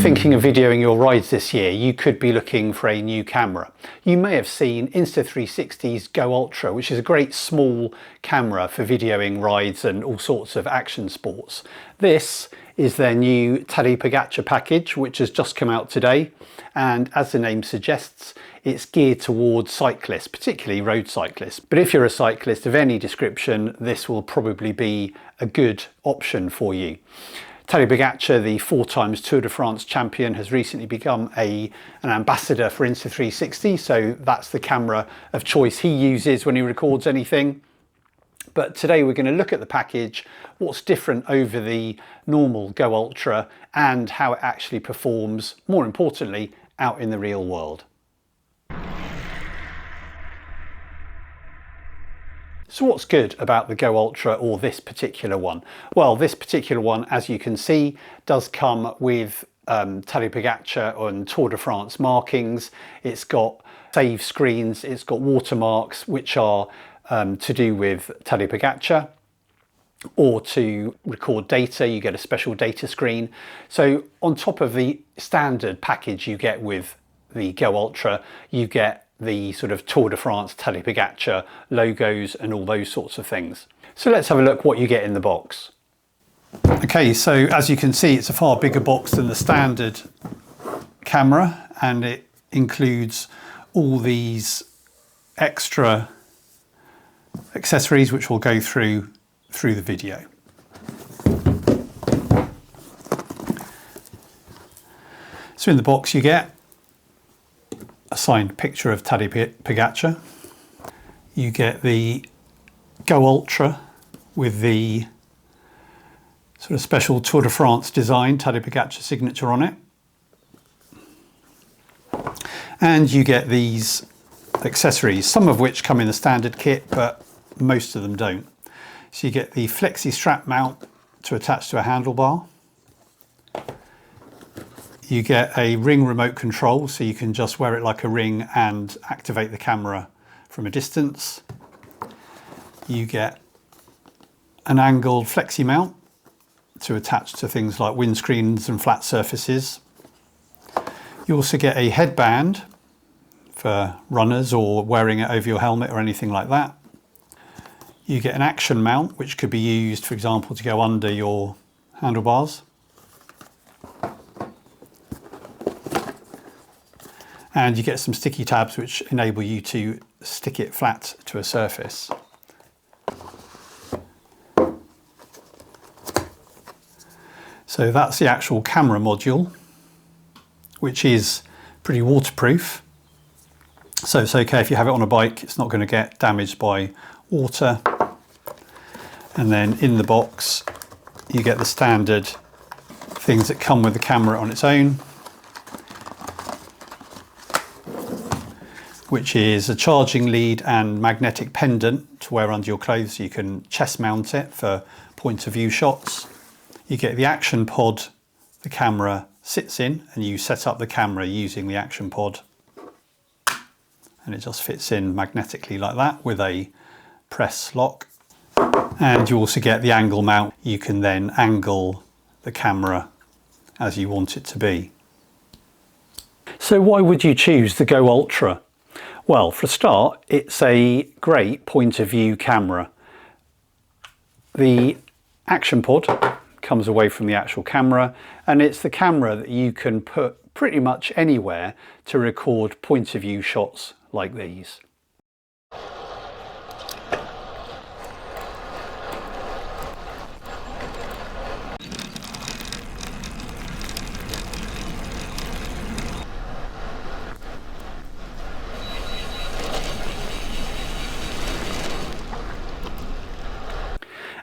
thinking of videoing your rides this year, you could be looking for a new camera. You may have seen Insta360's Go Ultra, which is a great small camera for videoing rides and all sorts of action sports. This is their new Tadej Pogačar package, which has just come out today. And as the name suggests, it's geared towards cyclists, particularly road cyclists. But if you're a cyclist of any description, this will probably be a good option for you. Tadej Pogačar, the 4-time Tour de France champion, has recently become an ambassador for Insta360, so that's the camera of choice he uses when he records anything. But today we're going to look at the package, what's different over the normal Go Ultra, and how it actually performs, more importantly, out in the real world. So what's good about the Go Ultra, or this particular one? Well, this particular one, as you can see, does come with Tadej Pogačar on Tour de France markings. It's got save screens, it's got watermarks, which are to do with Tadej Pogačar, or to record data, you get a special data screen. So on top of the standard package you get with the Go Ultra, you get the sort of Tour de France Tadej Pogačar logos and all those sorts of things. So let's have a look what you get in the box. Okay, so as you can see, it's a far bigger box than the standard camera, and it includes all these extra accessories which we'll go through the video. So in the box you get a signed picture of Tadej Pogačar. You get the Go Ultra with the sort of special Tour de France design, Tadej Pogačar signature on it. And you get these accessories, some of which come in the standard kit, but most of them don't. So you get the flexi strap mount to attach to a handlebar. You get a ring remote control, so you can just wear it like a ring and activate the camera from a distance. You get an angled flexi mount to attach to things like windscreens and flat surfaces. You also get a headband for runners or wearing it over your helmet or anything like that. You get an action mount, which could be used, for example, to go under your handlebars. And you get some sticky tabs which enable you to stick it flat to a surface. So that's the actual camera module, which is pretty waterproof. So it's okay if you have it on a bike, it's not going to get damaged by water. And then in the box you get the standard things that come with the camera on its own, which is a charging lead and magnetic pendant to wear under your clothes, so you can chest mount it for point of view shots. You get the action pod the camera sits in, and you set up the camera using the action pod, and it just fits in magnetically like that with a press lock. And you also get the angle mount. You can then angle the camera as you want it to be. So why would you choose the Go Ultra? Well, for a start, it's a great point of view camera. The action pod comes away from the actual camera, and it's the camera that you can put pretty much anywhere to record point of view shots like these.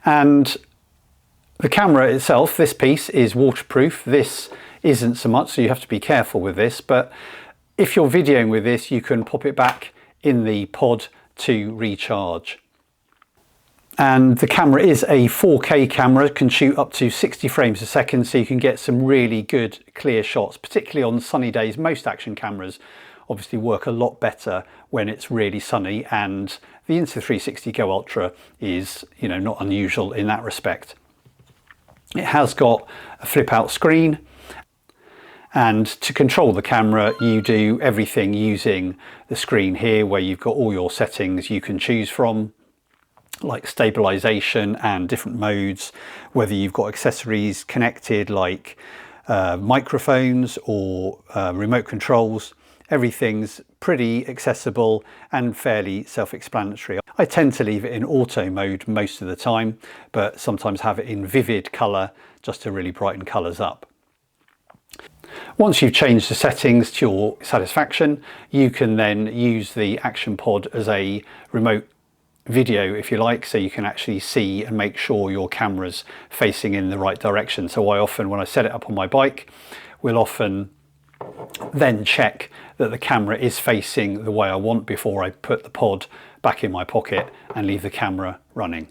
And the camera itself, this piece, is waterproof. This isn't so much, so you have to be careful with this, but if you're videoing with this, you can pop it back in the pod to recharge. And the camera is a 4K camera, can shoot up to 60 frames a second, so you can get some really good clear shots, particularly on sunny days. Most action cameras obviously work a lot better when it's really sunny, and the Insta360 Go Ultra is, not unusual in that respect. It has got a flip out screen, And to control the camera, you do everything using the screen here, where you've got all your settings you can choose from, like stabilization and different modes, whether you've got accessories connected like microphones or remote controls. Everything's pretty accessible and fairly self-explanatory. I tend to leave it in auto mode most of the time, but sometimes have it in vivid color just to really brighten colors up. Once you've changed the settings to your satisfaction, you can then use the Action Pod as a remote video, if you like, so you can actually see and make sure your camera's facing in the right direction. So I often, when I set it up on my bike, will often then check that the camera is facing the way I want before I put the pod back in my pocket and leave the camera running.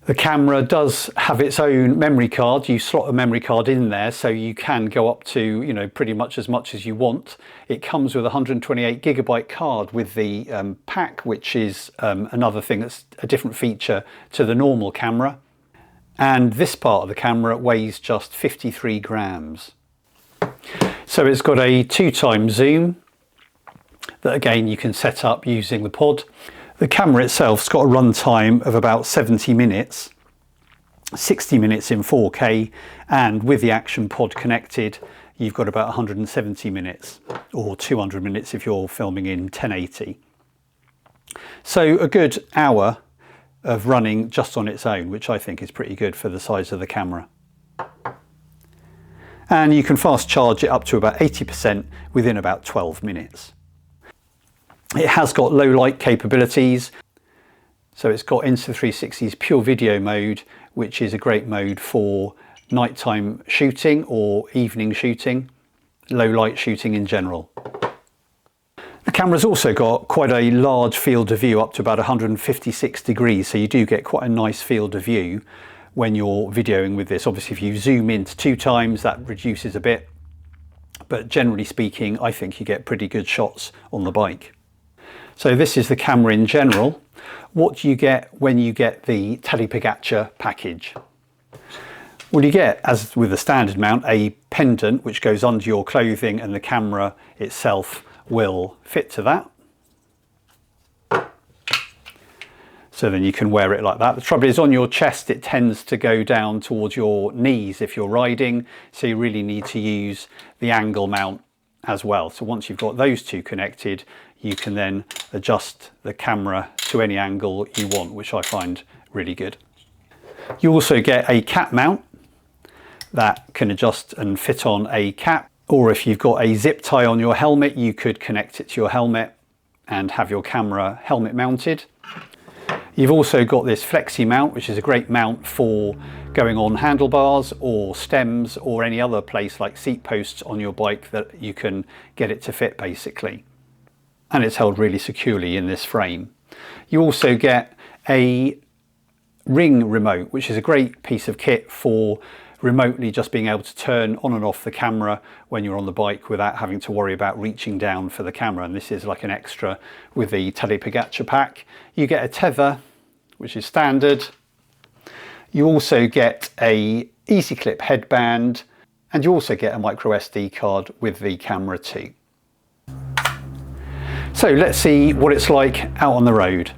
The camera does have its own memory card. You slot a memory card in there, so you can go up to, you know, pretty much as you want. It comes with a 128GB card with the pack, which is another thing that's a different feature to the normal camera. And this part of the camera weighs just 53 grams. So it's got a 2x zoom that again you can set up using the pod. The camera itself's got a runtime of about 70 minutes, 60 minutes in 4K, and with the Action Pod connected, you've got about 170 minutes, or 200 minutes if you're filming in 1080. So a good hour of running just on its own, which I think is pretty good for the size of the camera. And you can fast charge it up to about 80% within about 12 minutes. It has got low light capabilities, so it's got Insta360's pure video mode, which is a great mode for nighttime shooting or evening shooting, low light shooting in general. The camera's also got quite a large field of view, up to about 156 degrees, so you do get quite a nice field of view when you're videoing with this. Obviously if you zoom into 2x, that reduces a bit, but generally speaking I think you get pretty good shots on the bike. So this is the camera in general. What do you get when you get the Tadej Pogačar package? Well, you get, as with the standard mount, a pendant which goes under your clothing, and the camera itself will fit to that. So then you can wear it like that. The trouble is, on your chest it tends to go down towards your knees if you're riding, so you really need to use the angle mount as well. So once you've got those two connected, you can then adjust the camera to any angle you want, which I find really good. You also get a cap mount that can adjust and fit on a cap, or if you've got a zip tie on your helmet, you could connect it to your helmet and have your camera helmet mounted. You've also got this flexi mount, which is a great mount for going on handlebars or stems or any other place like seat posts on your bike, that you can get it to fit basically. And it's held really securely in this frame. You also get a ring remote, which is a great piece of kit for remotely just being able to turn on and off the camera when you're on the bike without having to worry about reaching down for the camera. And this is like an extra with the Tadej Pogačar pack. You get a tether, which is standard. You also get a easy clip headband, and you also get a micro SD card with the camera too. So let's see what it's like out on the road.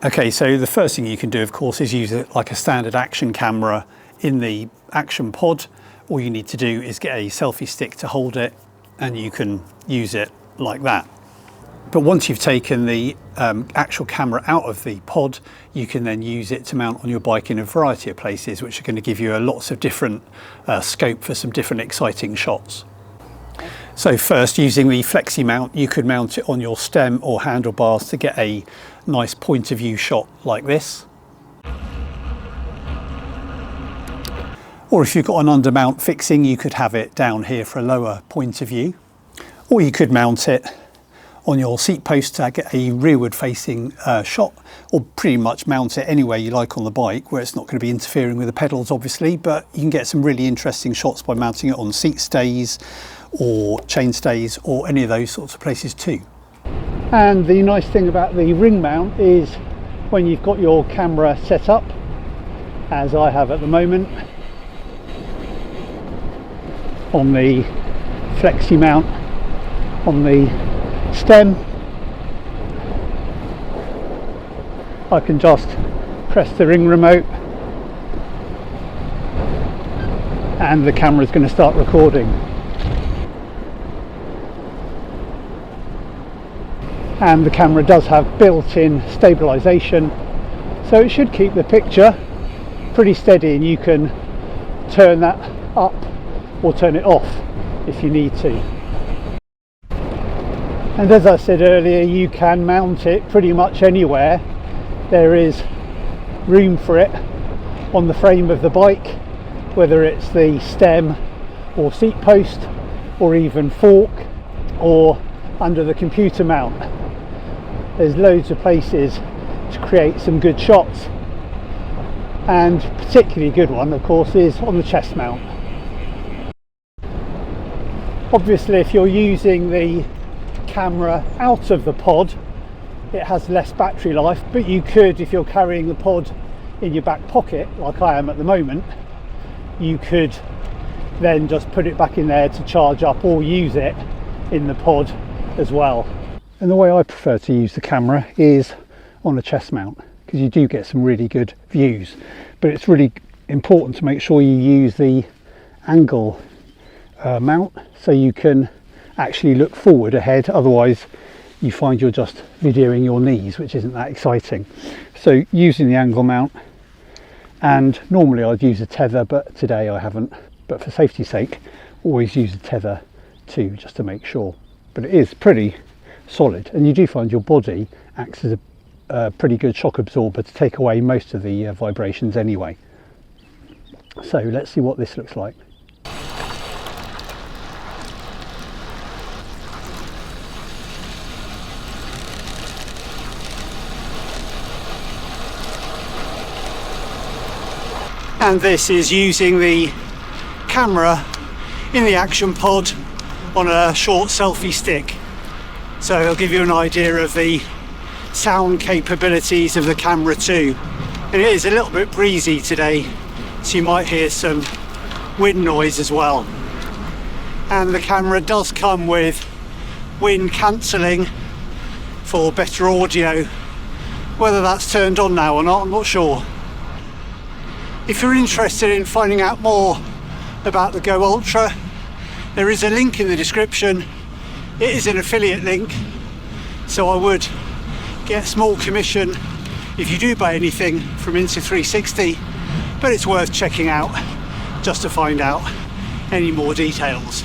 Okay, so the first thing you can do, of course, is use it like a standard action camera in the Action Pod. All you need to do is get a selfie stick to hold it, and you can use it like that. But once you've taken the actual camera out of the pod, you can then use it to mount on your bike in a variety of places, which are going to give you lots of different scope for some different exciting shots. So first, using the flexi mount, you could mount it on your stem or handlebars to get a nice point of view shot like this. Or if you've got an undermount fixing, you could have it down here for a lower point of view. Or you could mount it on your seat post to get a rearward facing shot, or pretty much mount it anywhere you like on the bike where it's not going to be interfering with the pedals obviously, but you can get some really interesting shots by mounting it on seat stays or chain stays or any of those sorts of places too. And the nice thing about the ring mount is when you've got your camera set up, as I have at the moment, on the flexi mount on the stem, I can just press the ring remote and the camera is going to start recording. And the camera does have built-in stabilization, so it should keep the picture pretty steady, and you can turn that up or turn it off if you need to. And as I said earlier, you can mount it pretty much anywhere. There is room for it on the frame of the bike, whether it's the stem or seat post or even fork or under the computer mount. There's loads of places to create some good shots, and particularly good one of course is on the chest mount. Obviously if you're using the camera out of the pod, it has less battery life, but you could, if you're carrying the pod in your back pocket like I am at the moment, you could then just put it back in there to charge up or use it in the pod as well. And the way I prefer to use the camera is on a chest mount, because you do get some really good views, but it's really important to make sure you use the angle mount so you can actually look forward ahead, otherwise you find you're just videoing your knees, which isn't that exciting. So using the angle mount, and normally I'd use a tether, but today I haven't, but for safety's sake always use a tether too, just to make sure. But it is pretty solid, and you do find your body acts as a pretty good shock absorber to take away most of the vibrations anyway. So let's see what this looks like. And this is using the camera in the action pod on a short selfie stick. So it'll give you an idea of the sound capabilities of the camera too. And it is a little bit breezy today, so you might hear some wind noise as well. And the camera does come with wind cancelling for better audio. Whether that's turned on now or not, I'm not sure. If you're interested in finding out more about the Go Ultra, there is a link in the description. It is an affiliate link, so I would get a small commission if you do buy anything from Insta360, but it's worth checking out just to find out any more details.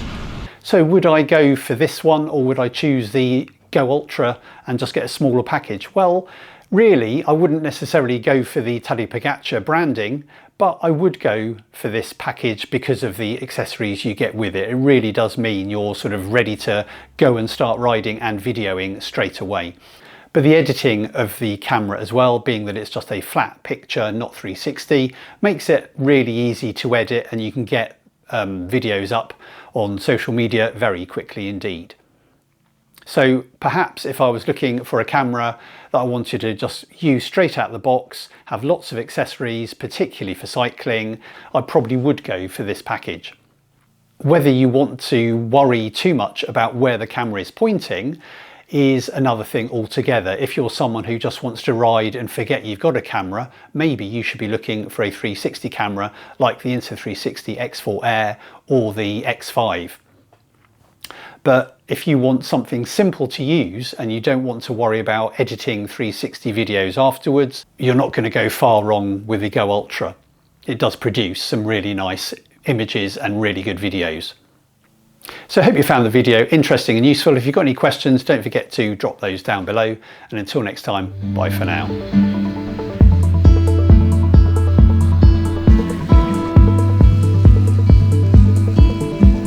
So would I go for this one, or would I choose the Go Ultra and just get a smaller package? Well, really, I wouldn't necessarily go for the Tadej Pogačar branding, but I would go for this package because of the accessories you get with it. It really does mean you're sort of ready to go and start riding and videoing straight away. But the editing of the camera as well, being that it's just a flat picture, not 360, makes it really easy to edit, and you can get videos up on social media very quickly indeed. So perhaps if I was looking for a camera that I wanted to just use straight out of the box, have lots of accessories, particularly for cycling, I probably would go for this package. Whether you want to worry too much about where the camera is pointing is another thing altogether. If you're someone who just wants to ride and forget you've got a camera, maybe you should be looking for a 360 camera like the Insta360 X4 Air or the X5. But if you want something simple to use and you don't want to worry about editing 360 videos afterwards, you're not going to go far wrong with the Go Ultra. It does produce some really nice images and really good videos. So I hope you found the video interesting and useful. If you've got any questions, don't forget to drop those down below. And until next time, bye for now.